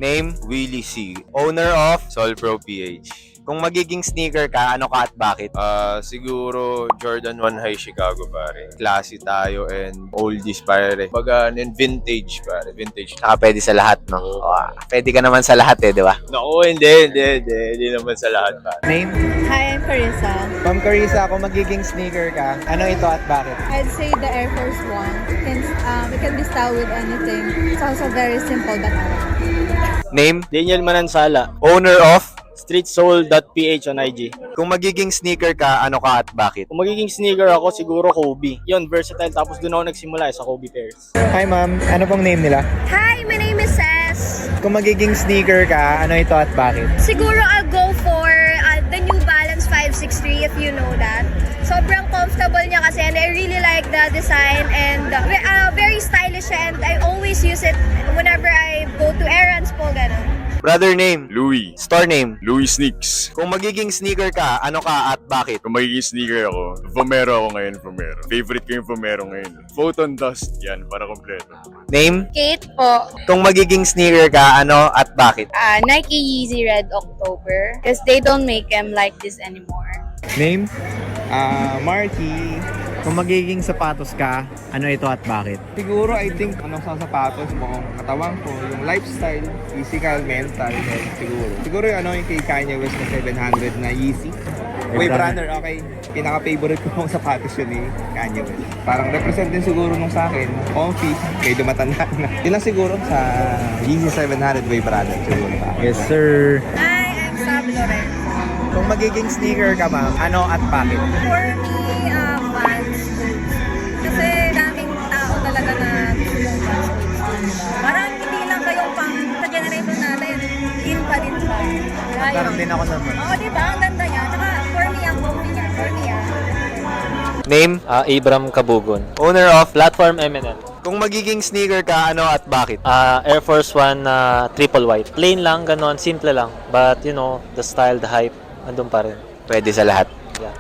Name? Willie C. Owner of? Sol Pro PH. Kung magiging sneaker ka, ano ka at bakit? Siguro Jordan 1 High Chicago pare. Classy tayo and oldies pare. Baga and vintage pare. Vintage. Saka pwede sa lahat, no? Pwede ka naman sa lahat di ba? Naku, hindi naman sa lahat pare. Name? Hi, I'm Carissa. Ma'am Carissa, kung magiging sneaker ka, ano ito at bakit? I'd say the Air Force One. It can be styled with anything. It's also very simple but elegant. Name? Daniel Manansala, Owner of? streetsoul.ph on IG. Kung magiging sneaker ka, ano ka at bakit? Kung magiging sneaker ako, siguro Kobe. Yun, versatile. Tapos doon ako nagsimula sa Kobe pairs. Hi ma'am, ano pong name nila? Hi, my name is Ses. Kung magiging sneaker ka, ano ito at bakit? Siguro I'll go for the New Balance 563 if you know that. Sobrang comfortable niya kasi and I really like the design and very stylish siya and I always use it whenever I go to errands po, ganun. Brother name? Louis. Store name? Louis Sneaks. Kung magiging sneaker ka, ano ka at bakit? Kung magiging sneaker ako, Vomero ako ngayon, Vomero. Favorite ko yung Vomero ngayon. Photon Dust, yan, para kompleto. Name? Kate po. Kung magiging sneaker ka, ano at bakit? Nike Yeezy Red October because they don't make them like this anymore. Name? Marky. Kung magiging sapatos ka, ano ito at bakit? Siguro, I think, sa sapatos mo, katawan ko, yung lifestyle, physical, mental, health, siguro. Siguro yung yung kay Kanye West na 700 na Yeezy. Wave Runner, okay. Pinaka-favorite ko yung sapatos yun ni Kanye West. Parang represent din siguro nung sa akin, comfy, medyo matanda na. Yun lang siguro sa Yeezy 700 Wave Runner siguro. Yes, sir. Hi, I'm Sab Loren. Kung magiging sneaker ka, ma'am, ano at bakit? For me, Vans. Kasi daming tao talaga na gusto yung Vans. Parang hindi lang kayong pang sa generation natin, in pa din siya. Parang din ako naman. Oo, di ba? Ang ganda niya. Tsaka for me, ang comfy niya. For me, Name? Abram Kabugon. Owner of? Platform MNL. Kung magiging sneaker ka, ano at bakit? Air Force One triple white. Plain lang, ganon, simple lang. But you know, the style, the hype, andun pa rin. Pwede sa lahat. Yeah.